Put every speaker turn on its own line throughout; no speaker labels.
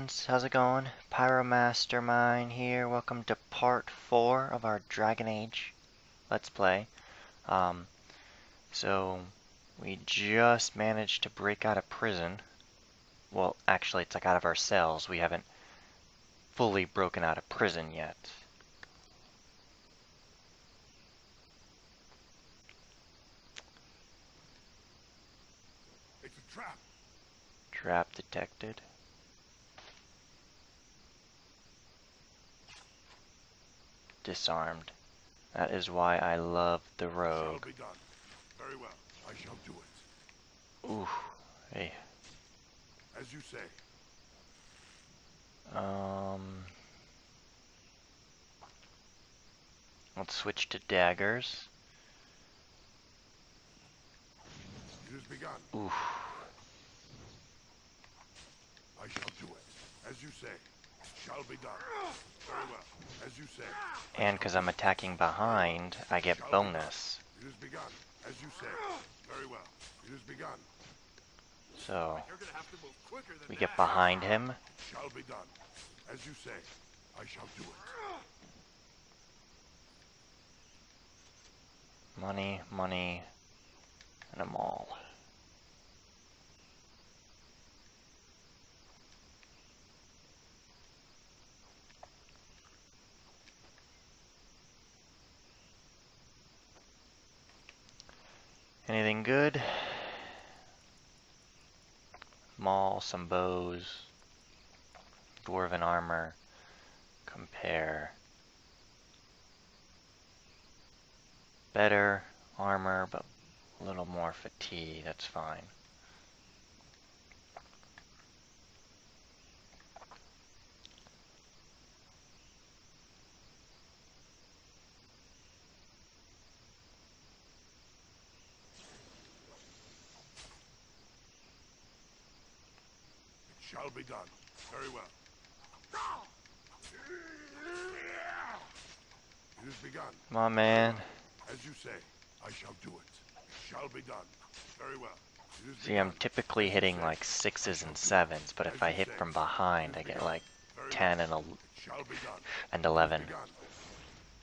friends, how's it going? Pyromastermind here. Welcome to part 4 of our Dragon Age Let's Play. So we just managed to break out of prison. Well, actually it's like out of our cells. We haven't fully broken out of prison yet.
It's a trap.
Trap detected. Disarmed. That is why I love the rogue.
Shall be done. Very well. I shall do it.
Ooh, hey.
As you say.
Let's switch to daggers.
It has begun.
Ooh.
I shall do it. As you say. Shall be done. Very well. As you say.
And because I'm attacking behind, I get bonus.
It has begun. As you say. Very well. It has begun.
So,
You're gonna have to move quicker than
we get behind him.
Shall be done. As you say. I shall do it.
Money, money, and a mall. Anything good? Maul, some bows, dwarven armor, compare. Better armor, but a little more fatigue, that's fine.
It shall be done. Very well. It has begun.
Come on, man.
As you say, I shall do it. It shall be done. Very well.
See, I'm typically hitting like 6s and 7s, but if I hit from behind, I get like 10 and 11.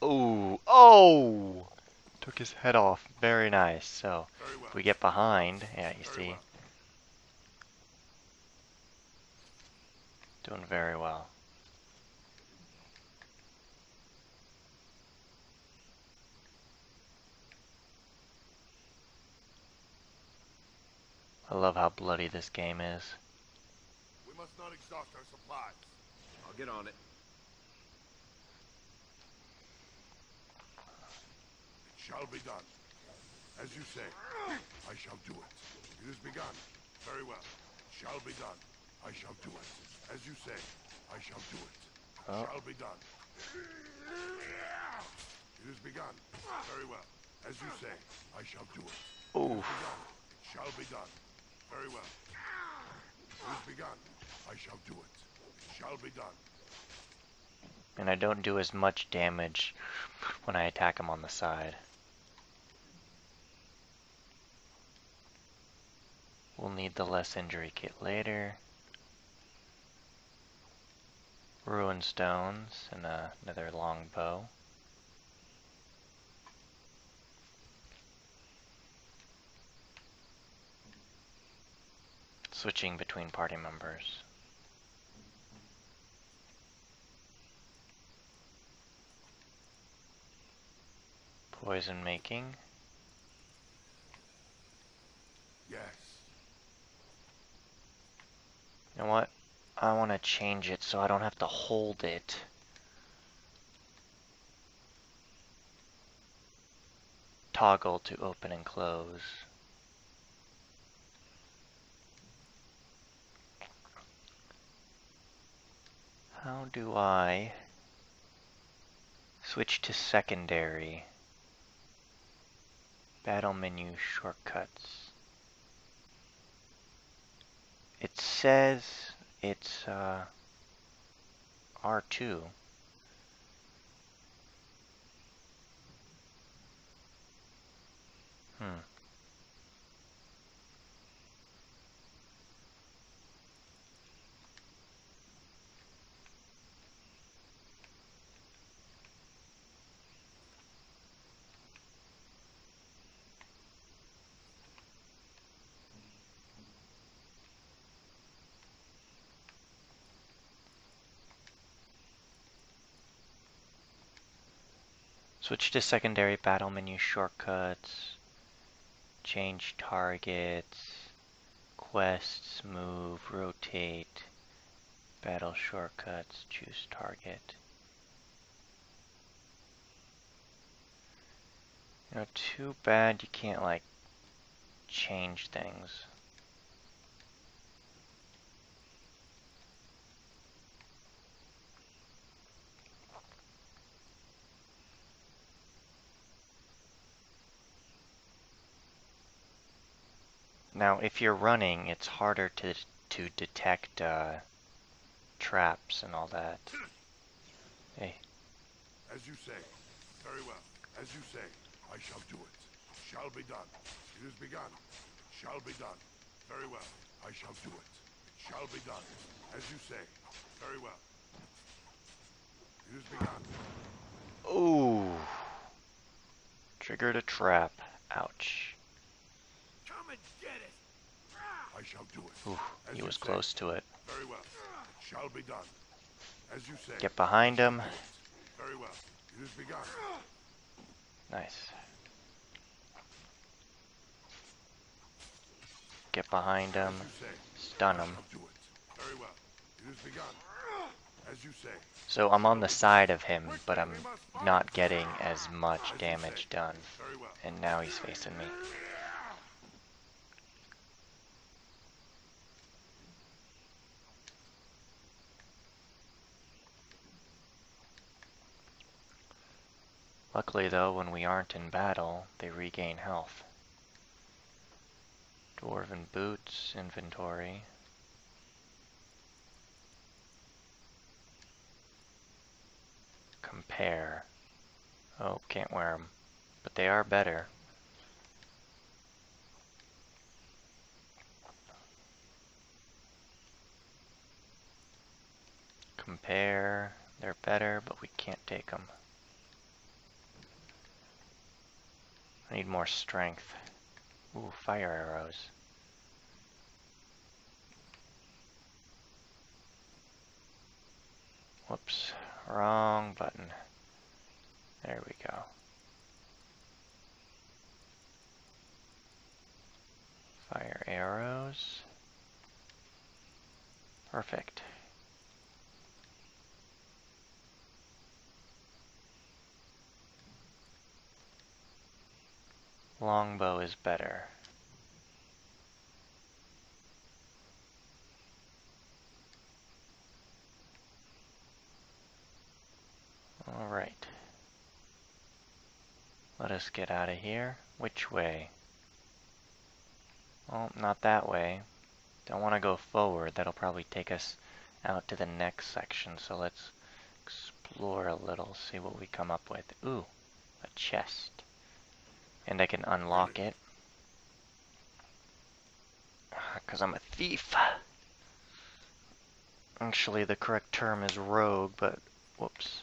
Ooh, oh! Took his head off. Very nice. So, if we get behind, yeah, you see. Doing very well. I love how bloody this game is.
We must not exhaust our supplies.
I'll get on it.
It shall be done. As you say, I shall do it. It has begun. Very well. It shall be done. I shall do it. As you say, I shall do it.
Oh.
Shall be done. It has begun. Very well. As you say, I shall do it.
Ooh.
It shall be done. Very well. It has begun. I shall do it. It shall be done.
And I don't do as much damage when I attack him on the side. We'll need the less injury kit later. Ruin stones and another long bow. Switching between party members. Poison making.
Yes.
You know what? I want to change it so I don't have to hold it. Toggle to open and close. How do I switch to secondary? Battle menu shortcuts. It says it's R2. Switch to secondary battle menu shortcuts. Change targets. Quests, move, rotate. Battle shortcuts, choose target. You know, too bad you can't, like, change things. Now, if you're running, it's harder to detect traps and all that. Hey.
As you say. Very well. As you say, I shall do it. Shall be done. It is begun. Shall be done. Very well. I shall do it. Shall be done. As you say. Very well. It is begun.
Ooh. Triggered a trap. Ouch.
Come and get it. I shall do it.
Ooh,
As
he
you
was
say.
close to it.
Very well. Shall be done. As you say.
Get behind him.
Very well. It is begun.
Nice. Get behind him.
As you say.
Stun
I
him.
shall do it. Very well. It is begun. As you say.
So I'm on the side of him, but I'm not getting as much damage done.
Very well.
And now he's facing me. Luckily though, when we aren't in battle, they regain health. Dwarven boots, inventory. Compare. Oh, can't wear them. But they are better. Compare. They're better, but we can't take them. I need more strength. Ooh, fire arrows. Whoops, wrong button. There we go. Fire arrows. Perfect. Longbow is better. Alright. Let us get out of here. Which way? Oh, not that way. Don't want to go forward. That'll probably take us out to the next section. So let's explore a little, see what we come up with. Ooh, a chest. And I can unlock it. Because I'm a thief. Actually, the correct term is rogue, but whoops.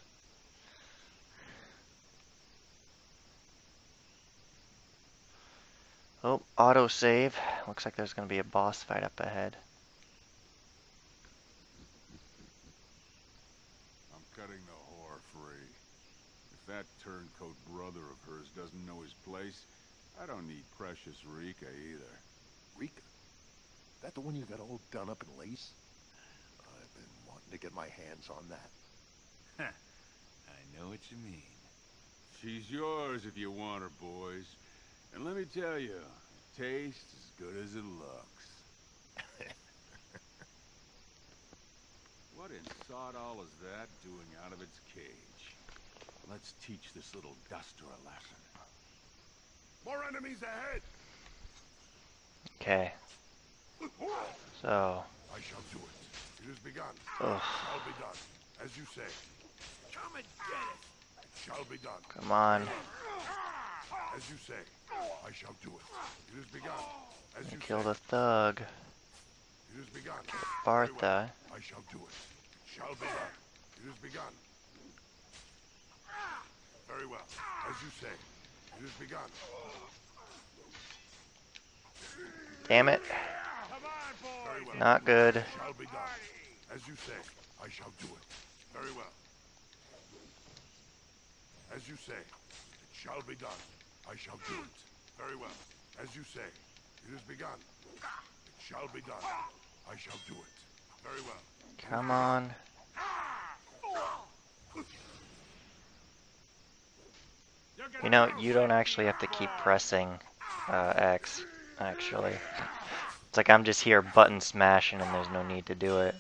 Oh, autosave. Looks like there's going to be a boss fight up ahead.
I'm cutting the whore free. If that turncoat brother of hers doesn't know his place, I don't need precious Rika either.
Rika? That the one you got all done up in lace? I've been wanting to get my hands on that.
I know what you mean. She's yours if you want her, boys. And let me tell you, it tastes as good as it looks. What in sod all is that doing out of its cage? Let's teach this little duster a lesson.
More enemies ahead.
Okay. So.
I shall do it. It is begun.
Ugh.
Shall be done. As you say. Come and get it. It shall be done.
Come on.
As you say. I shall do it. It is begun. As you
Kill
say.
the thug.
It is begun.
Bartha.
I shall do it. It shall be done. It is begun. Very well. As you say. It is begun.
Damn it.
Very well.
Not good.
It shall be done. As you say. I shall do it. Very well. As you say. shall be done. I shall do it. Very well. As you say, it is begun. It shall be done. I shall do it. Very well.
Come on. You know, you don't actually have to keep pressing X, actually. It's like I'm just here button smashing and there's no need to do it.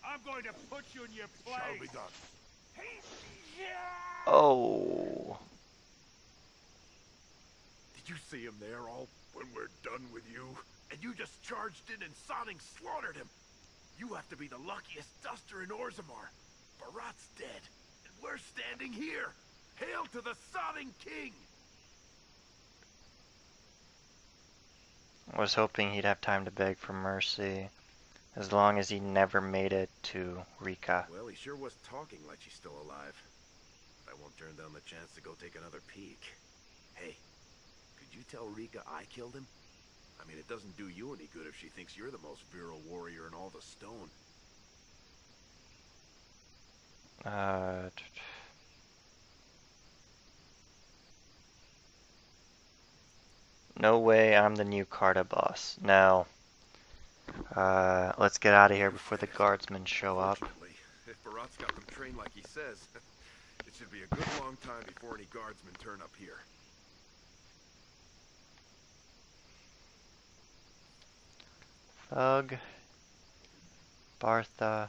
I'm going to put you in your place.
Shall be done.
Oh.
Did you see him there all when we're done with you? And you just charged in and Sonic slaughtered him. You have to be the luckiest duster in Orzammar. Barat's dead, and we're standing here. Hail to the Sodding King!
I was hoping he'd have time to beg for mercy, as long as he never made it to Rika.
Well, he sure was talking like she's still alive. I won't turn down the chance to go take another peek. Hey, could you tell Rika I killed him? I mean, it doesn't do you any good if she thinks you're the most virile warrior in all the stone.
No way I'm the new Carta boss. No. Let's get out of here before the guardsmen show up.
Fortunately, if Barat's got them trained like he says, it should be a good long time before any guardsmen turn up here.
Thug. Bartha.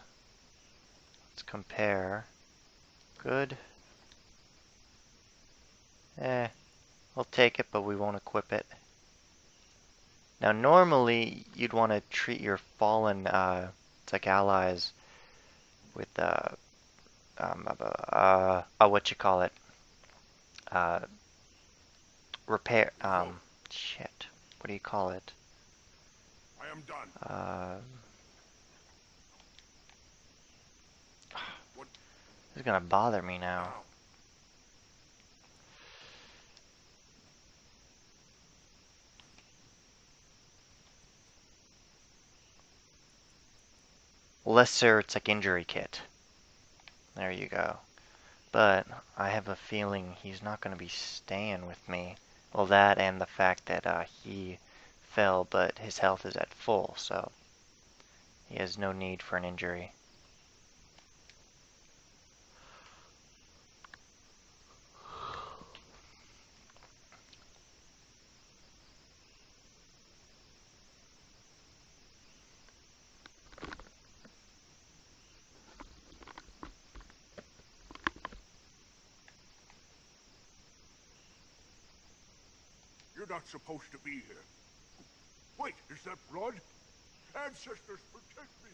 Let's compare. Good. We'll take it, but we won't equip it. Now, normally, you'd want to treat your fallen, it's like allies with, what you call it? Repair, shit. What do you call it?
I am done.
This is gonna bother me now. Lesser, it's like injury kit. There you go. But I have a feeling he's not going to be staying with me. Well, that and the fact that he fell, but his health is at full, so he has no need for an injury.
You're not supposed to be here. Wait, is that blood? Ancestors, protect me!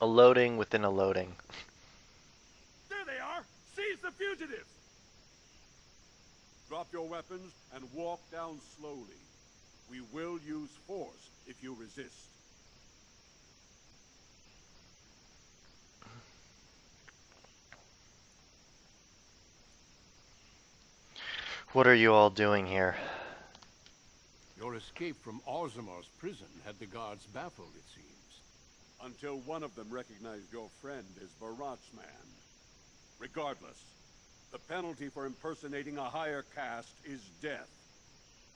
A loading within a loading.
There they are! Seize the fugitives! Drop your weapons and walk down slowly. We will use force if you resist.
What are you all doing here?
Your escape from Orzammar's prison had the guards baffled, it seems.
Until one of them recognized your friend as Barat's man. Regardless, the penalty for impersonating a higher caste is death.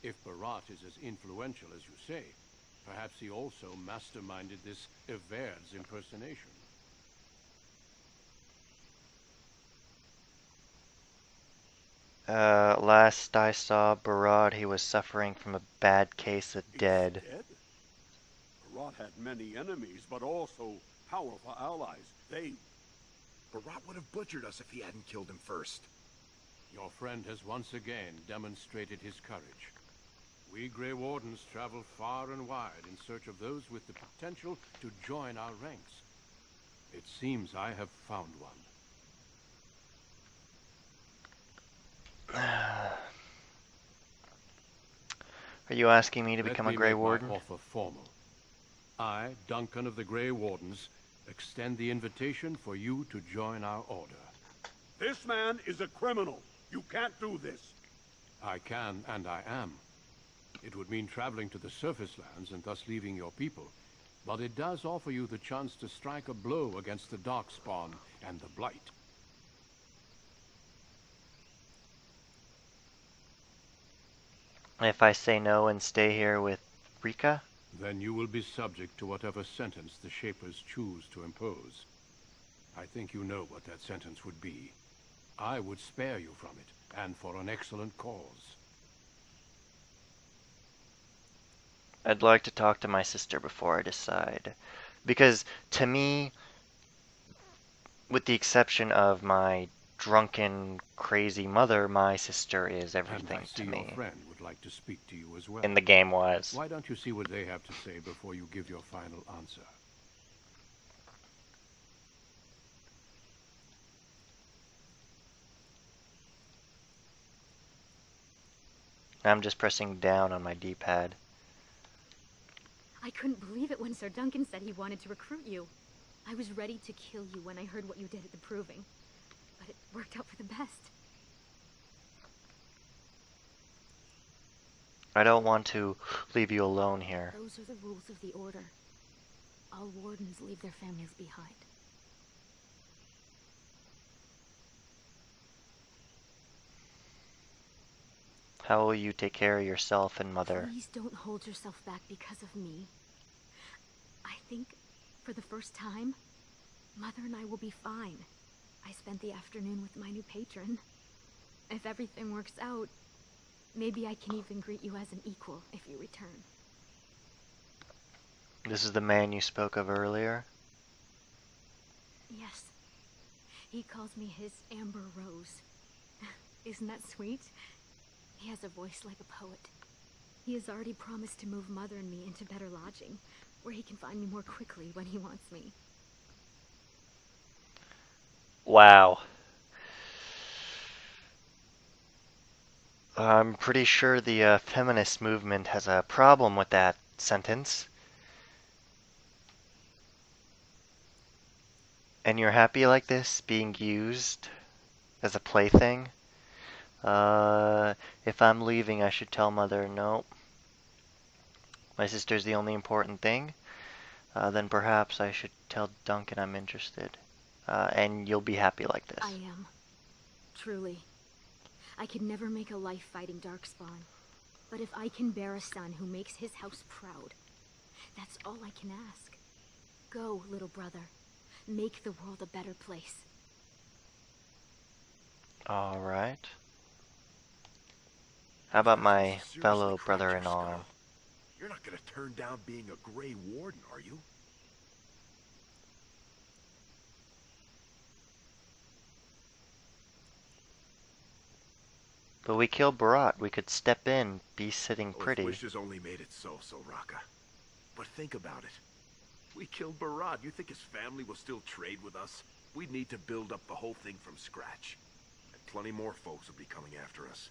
If Barat is as influential as you say, perhaps he also masterminded this Evaird's impersonation.
Last I saw Barat, he was suffering from a bad case of dead.
Dead? Barat had many enemies, but also powerful allies.
Barat would have butchered us if he hadn't killed him first.
Your friend has once again demonstrated his courage. We Grey Wardens travel far and wide in search of those with the potential to join our ranks. It seems I have found one.
Are you asking me to
Let
become a
me
Grey
make my
Warden?
offer formal. I, Duncan of the Grey Wardens, extend the invitation for you to join our order.
This man is a criminal.
You can't do this.
I can, and I am. It would mean traveling to the surface lands and thus leaving your people. But it does offer you the chance to strike a blow against the Darkspawn and the Blight.
If I say no and stay here with Rika?
Then you will be subject to whatever sentence the Shapers choose to impose. I think you know what that sentence would be. I would spare you from it, and for an excellent cause.
I'd like to talk to my sister before I decide. Because, to me, with the exception of my drunken, crazy mother, my sister is everything
And I see
to me.
your friend would like to speak to you as well.
In the game was.
Why don't you see what they have to say before you give your final answer?
I'm just pressing down on my D-pad.
I couldn't believe it when Sir Duncan said he wanted to recruit you. I was ready to kill you when I heard what you did at the Proving. But it worked out for the best.
I don't want to leave you alone here.
Those are the rules of the Order. All wardens leave their families behind.
How will you take care of yourself and mother?
Please don't hold yourself back because of me. I think, for the first time, Mother and I will be fine. I spent the afternoon with my new patron. If everything works out, maybe I can even greet you as an equal if you return.
This is the man you spoke of earlier?
Yes. He calls me his Amber Rose. Isn't that sweet? He has a voice like a poet. He has already promised to move Mother and me into better lodging, where he can find me more quickly when he wants me.
Wow. I'm pretty sure the feminist movement has a problem with that sentence. And you're happy like this, being used as a plaything? If I'm leaving, I should tell Mother, no. My sister's the only important thing. Then perhaps I should tell Duncan I'm interested. And you'll be happy like this.
I am. Truly. I could never make a life fighting Darkspawn. But if I can bear a son who makes his house proud, that's all I can ask. Go, little brother. Make the world a better place.
Alright. How about my
Seriously,
fellow
cracked
brother
your
in arm?
skull. You're not gonna turn down being a Grey Warden, are you?
But we killed Barat. We could step in, be sitting
Oh, if
pretty.
wishes only made it so, Raka. But think about it. We killed Barad. You think his family will still trade with us? We'd need to build up the whole thing from scratch. And plenty more folks will be coming after us.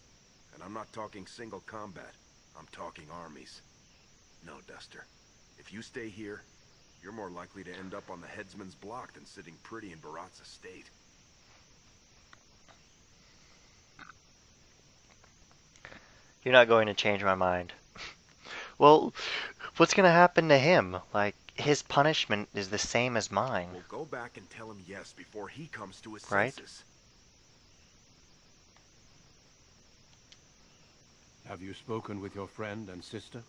And I'm not talking single combat. I'm talking armies. No, Duster. If you stay here, you're more likely to end up on the headsman's block than sitting pretty in Barat's estate.
You're not going to change my mind. Well, what's going to happen to him? Like, his punishment is the same as mine.
We'll go back and tell him yes before he comes to his
Right.
senses.
Have you spoken with your friend and sister?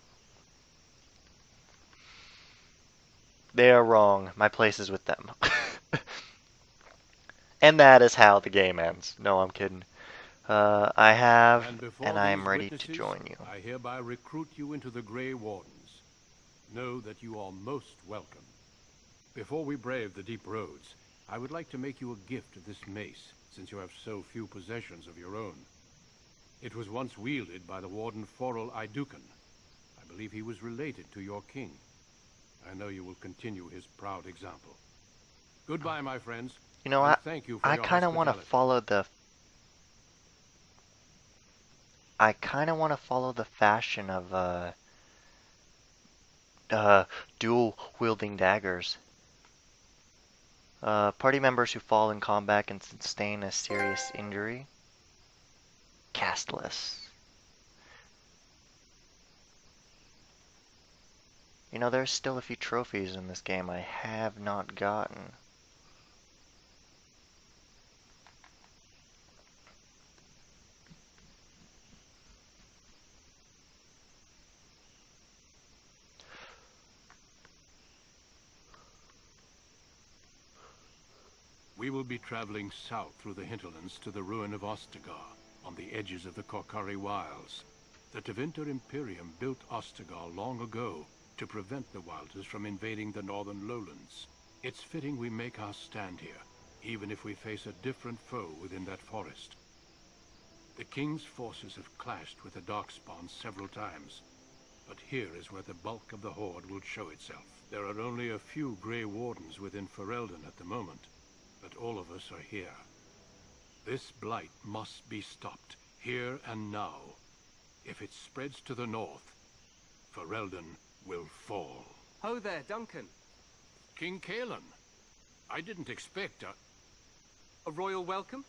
They are wrong. My place is with them. And that is how the game ends. No, I'm kidding. I have,
before
and I am
these
ready to
witnesses,
join you.
I hereby recruit you into the Grey Wardens. Know that you are most welcome. Before we brave the deep roads, I would like to make you a gift of this mace, since you have so few possessions of your own. It was once wielded by the Warden Forel Idukan. I believe he was related to your king. I know you will continue his proud example. Goodbye, my friends.
You know,
and thank you for
I
your
kind of want to
hospitality.
follow the... I kind of want to follow the fashion of, dual-wielding daggers. Party members who fall in combat can sustain a serious injury. Castless. You know, there's still a few trophies in this game I have not gotten.
We will be traveling south through the hinterlands to the ruin of Ostagar, on the edges of the Korcari Wilds. The Tevinter Imperium built Ostagar long ago to prevent the Wilders from invading the northern lowlands. It's fitting we make our stand here, even if we face a different foe within that forest. The King's forces have clashed with the Darkspawn several times, but here is where the bulk of the Horde will show itself. There are only a few Grey Wardens within Ferelden at the moment, but all of us are here. This blight must be stopped, here and now. If it spreads to the north, Ferelden will fall.
Ho there, Duncan.
King Cailan, I didn't expect
A royal welcome?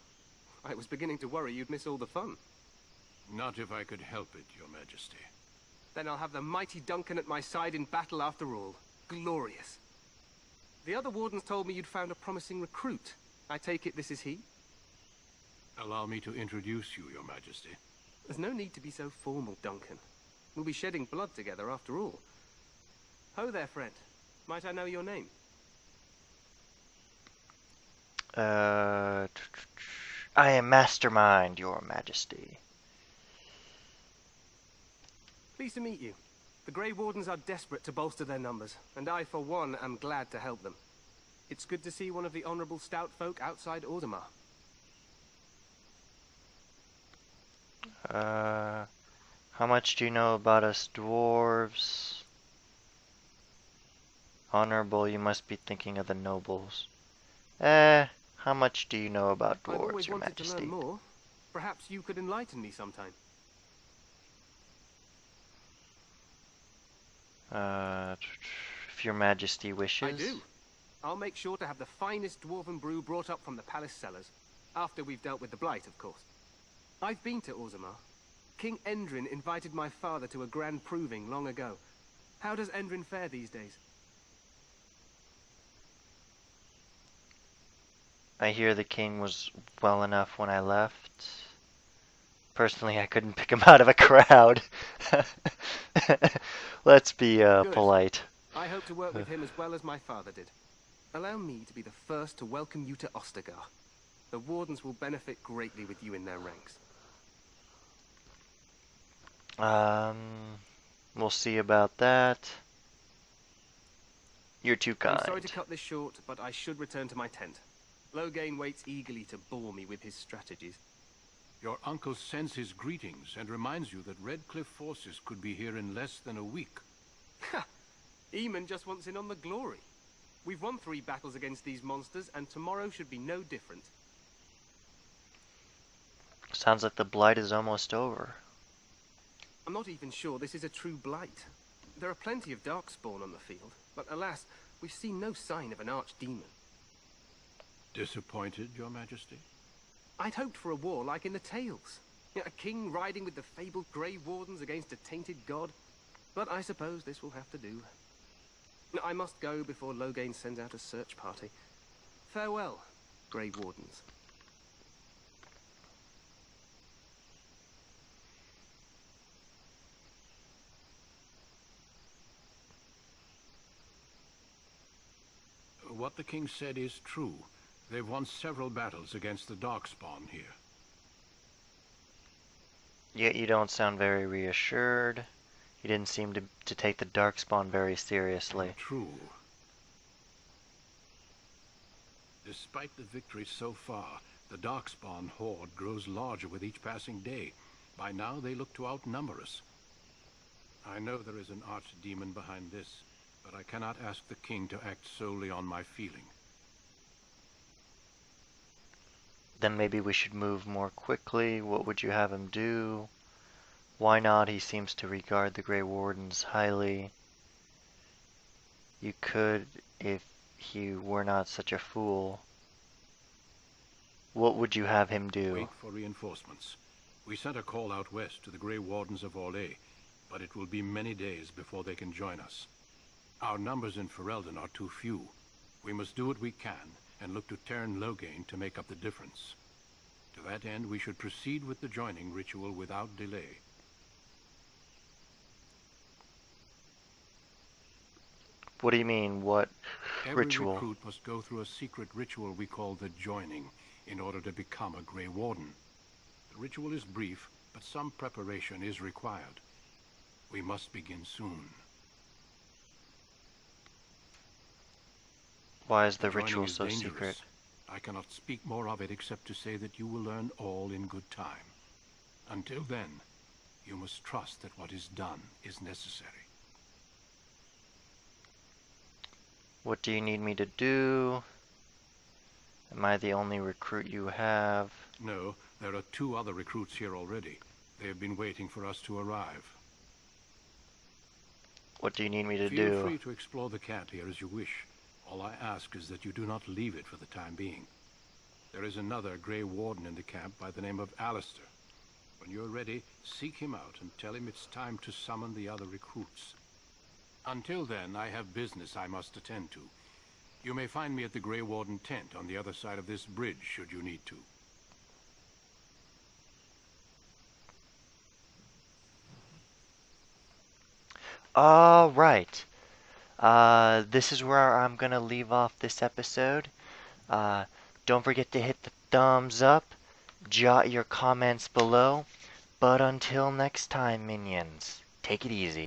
I was beginning to worry you'd miss all the fun.
Not if I could help it, Your Majesty.
Then I'll have the mighty Duncan at my side in battle after all. Glorious. The other wardens told me you'd found a promising recruit. I take it this is he?
Allow me to introduce you, Your Majesty.
There's no need to be so formal, Duncan. We'll be shedding blood together after all. Ho there, friend. Might I know your name?
I am Mastermind, Your Majesty.
Pleased to meet you. The Grey Wardens are desperate to bolster their numbers, and I, for one, am glad to help them. It's good to see one of the honorable stout folk outside Ordomar.
How much do you know about us dwarves? Honorable, you must be thinking of the nobles. How much do you know about
I've
dwarves,
always
Your
wanted to
Majesty?
learn more. Perhaps you could enlighten me sometime.
If Your Majesty wishes.
I do. I'll make sure to have the finest dwarven brew brought up from the palace cellars. After we've dealt with the blight, of course. I've been to Orzammar. King Endrin invited my father to a grand proving long ago. How does Endrin fare these days?
I hear the king was well enough when I left. Personally, I couldn't pick him out of a crowd. Let's be polite.
I hope to work with him as well as my father did. Allow me to be the first to welcome you to Ostagar. The Wardens will benefit greatly with you in their ranks.
We'll see about that. You're too kind.
I'm sorry to cut this short, but I should return to my tent. Loghain waits eagerly to bore me with his strategies.
Your uncle sends his greetings and reminds you that Redcliffe forces could be here in less than a week.
Ha! Eamon just wants in on the glory. We've won 3 battles against these monsters, and tomorrow should be no different.
Sounds like the blight is almost over.
I'm not even sure this is a true blight. There are plenty of Darkspawn on the field, but alas, we've seen no sign of an archdemon.
Disappointed, Your Majesty?
I'd hoped for a war like in the tales. A king riding with the fabled Grey Wardens against a tainted god. But I suppose this will have to do. I must go before Loghain sends out a search party. Farewell, Grey Wardens.
What the king said is true. They've won several battles against the Darkspawn here.
Yet you don't sound very reassured. You didn't seem to take the Darkspawn very seriously.
True. Despite the victories so far, the Darkspawn horde grows larger with each passing day. By now, they look to outnumber us. I know there is an archdemon behind this, but I cannot ask the king to act solely on my feeling.
Then maybe we should move more quickly. What would you have him do? Why not? He seems to regard the Grey Wardens highly. You could, if he were not such a fool. What would you have him do?
Wait for reinforcements. We sent a call out west to the Grey Wardens of Orlais, but it will be many days before they can join us. Our numbers in Ferelden are too few. We must do what we can, and look to Teyrn Loghain to make up the difference. To that end, we should proceed with the joining ritual without delay.
What do you mean, what
Every
ritual?
recruit must go through a secret ritual we call the joining in order to become a Grey Warden. The ritual is brief, but some preparation is required. We must begin soon.
Why is the
Joining
ritual
is
so
dangerous.
secret?
I cannot speak more of it except to say that you will learn all in good time. Until then, you must trust that what is done is necessary.
What do you need me to do? Am I the only recruit you have?
No, there are 2 other recruits here already. They have been waiting for us to arrive.
What do you need me to
Feel
do?
free to explore the camp here as you wish. All I ask is that you do not leave it for the time being. There is another Grey Warden in the camp by the name of Alistair. When you're ready, seek him out and tell him it's time to summon the other recruits. Until then, I have business I must attend to. You may find me at the Grey Warden tent on the other side of this bridge, should you need to.
Alright. This is where I'm gonna leave off this episode. Don't forget to hit the thumbs up, jot your comments below, but until next time, minions, take it easy.